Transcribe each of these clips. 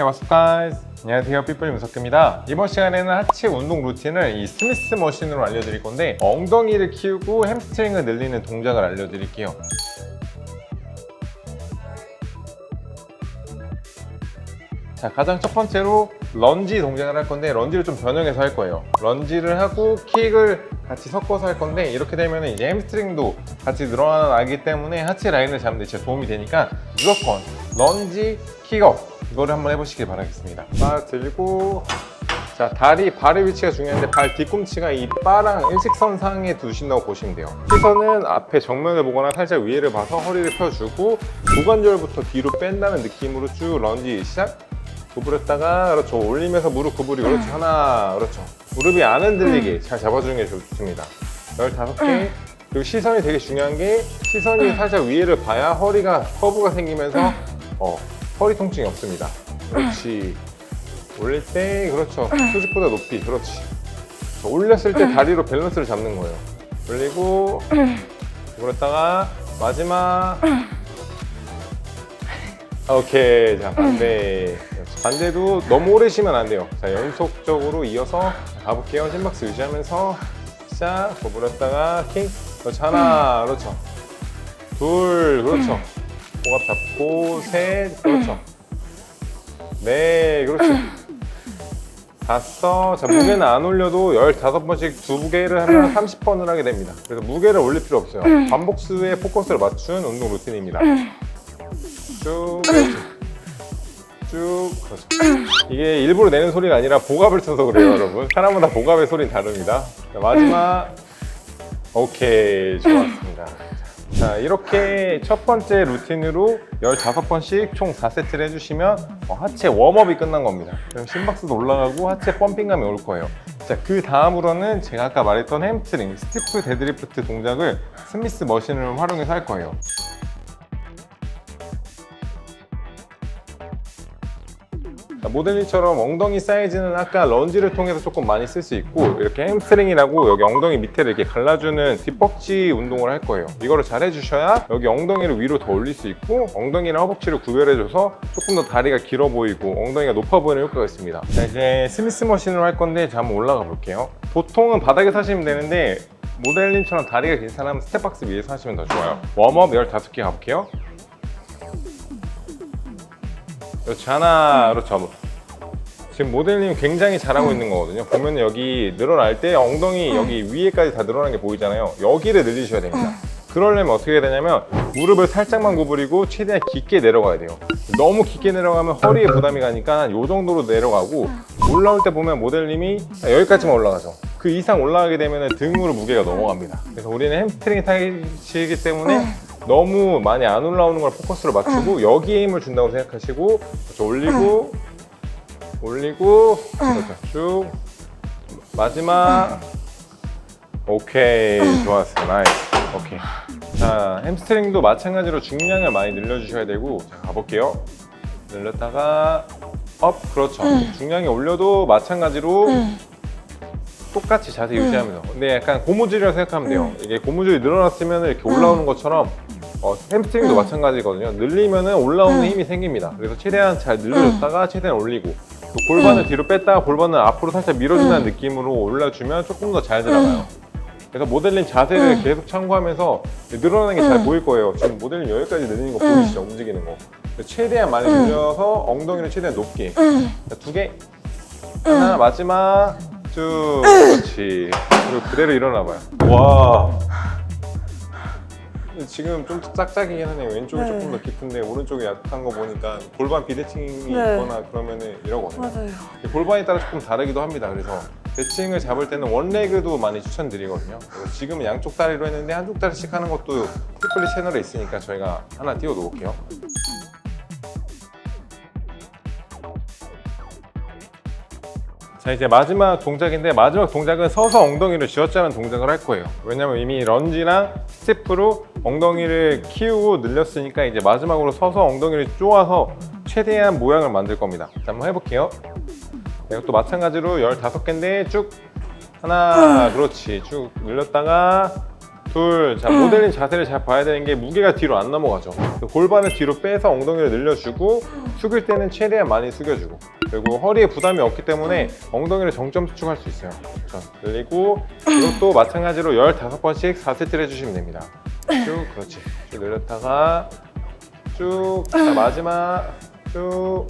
Hey, what's up guys? 안녕하세요, 삐뿔 문석규입니다. 이번 시간에는 하체 운동 루틴을 이 스미스 머신으로 알려드릴 건데 엉덩이를 키우고 햄스트링을 늘리는 동작을 알려드릴게요. 자, 가장 첫 번째로 런지 동작을 할 건데 런지를 좀 변형해서 할 거예요. 런지를 하고 킥을 같이 섞어서 할 건데 이렇게 되면 이제 햄스트링도 같이 늘어나기 때문에 하체 라인을 잡는 데 진짜 도움이 되니까 무조건 런지, 킥업 이거를 한번 해보시길 바라겠습니다. 바 들고, 자, 다리, 발의 위치가 중요한데 발 뒤꿈치가 이 바랑 일직선상에 두신다고 보시면 돼요. 시선은 앞에 정면을 보거나 살짝 위를 봐서 허리를 펴주고 고관절부터 뒤로 뺀다는 느낌으로 쭉 런지 시작. 구부렸다가 그렇죠, 올리면서 무릎 구부리, 그렇죠, 하나, 그렇죠, 무릎이 안 흔들리게 잘 잡아주는 게 좋습니다. 15개. 그리고 시선이 되게 중요한 게 시선이 살짝 위를 봐야 허리가 커브가 생기면서 허리 통증이 없습니다. 그렇지. 올릴 때 그렇죠, 수직보다 높이, 그렇지. 올렸을 때 다리로 밸런스를 잡는 거예요. 올리고 구부렸다가 마지막. 오케이. 자, 반대. 반대도 너무 오래 쉬면 안 돼요. 자, 연속적으로 이어서 가볼게요. 심박수 유지하면서 시작. 구부렸다가 킥. 그렇죠, 하나, 그렇죠, 둘, 그렇죠, 호흡 잡고 셋, 그렇죠, 네, 그렇죠, 다섯. 자, 무게는 안 올려도 15번씩 두 개를 하면 30번을 하게 됩니다. 그래서 무게를 올릴 필요 없어요. 반복수에 포커스를 맞춘 운동 루틴입니다. 쭉, 그렇죠, 쭉, 그렇죠. 이게 일부러 내는 소리가 아니라 복압을 쳐서 그래요, 여러분. 사람마다 복압의 소리는 다릅니다. 자, 마지막. 오케이, 좋았습니다. 자, 이렇게 첫 번째 루틴으로 15번씩 총 4세트를 해주시면 하체 웜업이 끝난 겁니다. 그럼 심박수도 올라가고 하체 펌핑감이 올 거예요. 자, 그 다음으로는 제가 아까 말했던 햄스트링, 스티프 데드리프트 동작을 스미스 머신을 활용해서 할 거예요. 모델링처럼 엉덩이 사이즈는 아까 런지를 통해서 조금 많이 쓸 수 있고, 이렇게 햄스트링이라고 여기 엉덩이 밑에를 이렇게 갈라주는 뒷벅지 운동을 할 거예요. 이거를 잘 해주셔야 여기 엉덩이를 위로 더 올릴 수 있고 엉덩이랑 허벅지를 구별해줘서 조금 더 다리가 길어 보이고 엉덩이가 높아 보이는 효과가 있습니다. 자, 이제 스미스 머신으로 할 건데 자, 한번 올라가 볼게요. 보통은 바닥에서 하시면 되는데 모델링처럼 다리가 긴 사람은 스텝박스 위에서 하시면 더 좋아요. 웜업 15개 가볼게요. 그렇죠, 하나, 그렇죠. 지금 모델링 굉장히 잘하고 있는 거거든요. 보면 여기 늘어날 때 엉덩이 여기 위에까지 다 늘어나는 게 보이잖아요. 여기를 늘리셔야 됩니다. 그러려면 어떻게 해야 되냐면 무릎을 살짝만 구부리고 최대한 깊게 내려가야 돼요. 너무 깊게 내려가면 허리에 부담이 가니까 이 정도로 내려가고, 올라올 때 보면 모델님이 여기까지만 올라가죠. 그 이상 올라가게 되면 등으로 무게가 넘어갑니다. 그래서 우리는 햄스트링 타깃이기 때문에 너무 많이 안 올라오는 걸 포커스로 맞추고 여기에 힘을 준다고 생각하시고, 그렇죠, 올리고 올리고, 그렇죠, 쭉 마지막. 오케이, 좋았어요. 나이스. 오케이. 자, 햄스트링도 마찬가지로 중량을 많이 늘려주셔야 되고, 자, 가볼게요. 늘렸다가 업, 그렇죠. 중량이 올려도 마찬가지로 똑같이 자세 유지하면서. 근데 약간 고무줄이라고 생각하면 돼요. 이게 고무줄이 늘어났으면 이렇게 올라오는 것처럼 햄스트링도 마찬가지거든요. 늘리면은 올라오는 힘이 생깁니다. 그래서 최대한 잘 늘려줬다가 최대한 올리고, 골반을 뒤로 뺐다가 골반을 앞으로 살짝 밀어준다는 느낌으로 올려주면 조금 더 잘 들어가요. 그래서 모델링 자세를 계속 참고하면서 늘어나는 게 잘 보일 거예요. 지금 모델링 여기까지 늘리는 거 보이시죠? 움직이는 거. 최대한 많이 늘려서 엉덩이를 최대한 높게. 자, 2개. 하나, 마지막. 쭉. 그렇지. 그리고 그대로 일어나봐요. 와. 지금 좀 짝짝이긴 하네요. 왼쪽이 조금 더 깊은데 오른쪽이 약한 거 보니까 골반 비대칭이 있거나 그러면은 이러거든요. 맞아요. 골반에 따라 조금 다르기도 합니다. 그래서 대칭을 잡을 때는 원레그도 많이 추천드리거든요. 그래서 지금은 양쪽 다리로 했는데 한쪽 다리씩 하는 것도 삐뿔리 채널에 있으니까 저희가 하나 띄워 놓을게요. 자, 이제 마지막 동작인데 마지막 동작은 서서 엉덩이를 쥐어짜는 동작을 할 거예요. 왜냐면 이미 런지랑 스티프로 엉덩이를 키우고 늘렸으니까 이제 마지막으로 서서 엉덩이를 쪼아서 최대한 모양을 만들 겁니다. 자, 한번 해볼게요. 이것도 마찬가지로 15개인데 쭉 하나, 그렇지, 쭉 늘렸다가 둘. 자, 모델링 자세를 잘 봐야 되는 게 무게가 뒤로 안 넘어가죠. 골반을 뒤로 빼서 엉덩이를 늘려주고 숙일 때는 최대한 많이 숙여주고 그리고 허리에 부담이 없기 때문에 엉덩이를 정점 수축할 수 있어요. 자, 늘리고 이것도 마찬가지로 15번씩 4세트를 해주시면 됩니다. 쭉 그렇지. 쭉 늘렸다가 쭉. 자, 마지막 쭉.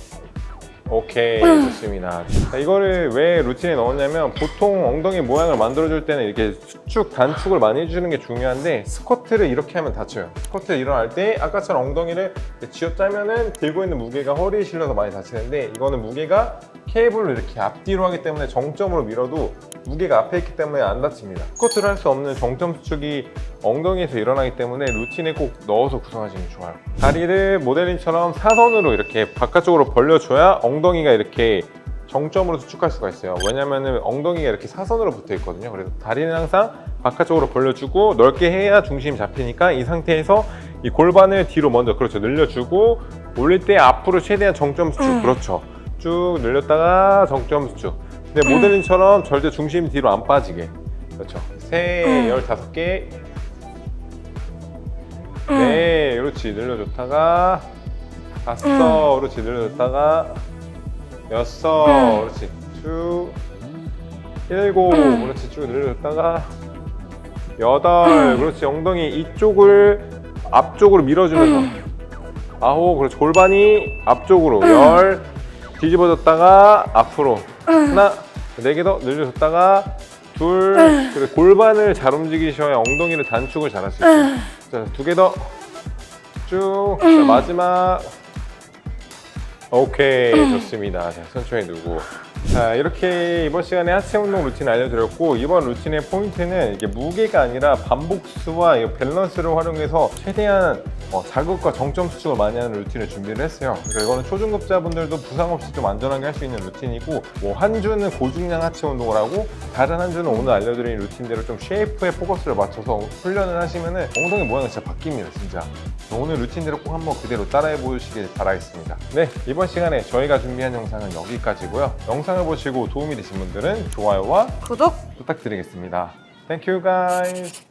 오케이, 좋습니다. 자, 이거를 왜 루틴에 넣었냐면 보통 엉덩이 모양을 만들어줄 때는 이렇게 수축, 단축을 많이 해주는 게 중요한데 스쿼트를 이렇게 하면 다쳐요. 스쿼트 일어날 때 아까처럼 엉덩이를 쥐어짜면은 들고 있는 무게가 허리에 실려서 많이 다치는데 이거는 무게가 케이블을 이렇게 앞뒤로 하기 때문에 정점으로 밀어도 무게가 앞에 있기 때문에 안 다칩니다. 스쿼트를 할 수 없는 정점 수축이 엉덩이에서 일어나기 때문에 루틴에 꼭 넣어서 구성하시면 좋아요. 다리를 모델링처럼 사선으로 이렇게 바깥쪽으로 벌려줘야 엉덩이가 이렇게 정점으로 수축할 수가 있어요. 왜냐면은 엉덩이가 이렇게 사선으로 붙어 있거든요. 그래서 다리는 항상 바깥쪽으로 벌려주고 넓게 해야 중심이 잡히니까 이 상태에서 이 골반을 뒤로 먼저 그렇죠 늘려주고 올릴 때 앞으로 최대한 정점 수축 그렇죠. 쭉 늘렸다가 정점 수축. 근데 모델링처럼 절대 중심이 뒤로 안 빠지게 그렇죠. 15개 네 그렇지 늘려줬다가 5 그렇지 늘려줬다가 6 그렇지 쭉 7 그렇지 쭉 늘려줬다가 8 그렇지 엉덩이 이쪽을 앞쪽으로 밀어주면서 9 그렇지 골반이 앞쪽으로 10 뒤집어졌다가 앞으로 하나 4개 더 늘려줬다가 둘 그리고 골반을 잘 움직이셔야 엉덩이를 단축을 잘 할 수 있어요. 자, 2개 더 쭉 마지막 오케이 좋습니다. 자, 천천히 누고 자 이렇게 이번 시간에 하체 운동 루틴 알려드렸고 이번 루틴의 포인트는 이게 무게가 아니라 반복수와 밸런스를 활용해서 최대한 자극과 정점 수축을 많이 하는 루틴을 준비를 했어요. 그래서 이거는 초중급자분들도 부상 없이 좀 안전하게 할 수 있는 루틴이고 뭐 한 주는 고중량 하체 운동을 하고 다른 한 주는 오늘 알려드린 루틴대로 좀 쉐이프에 포커스를 맞춰서 훈련을 하시면은 엉덩이 모양이 진짜 바뀝니다 진짜. 오늘 루틴대로 꼭 한번 그대로 따라해 보시길 바라겠습니다. 네 이번 시간에 저희가 준비한 영상은 여기까지고요. 영상을 보시고 도움이 되신 분들은 좋아요와 구독 부탁드리겠습니다. Thank you guys.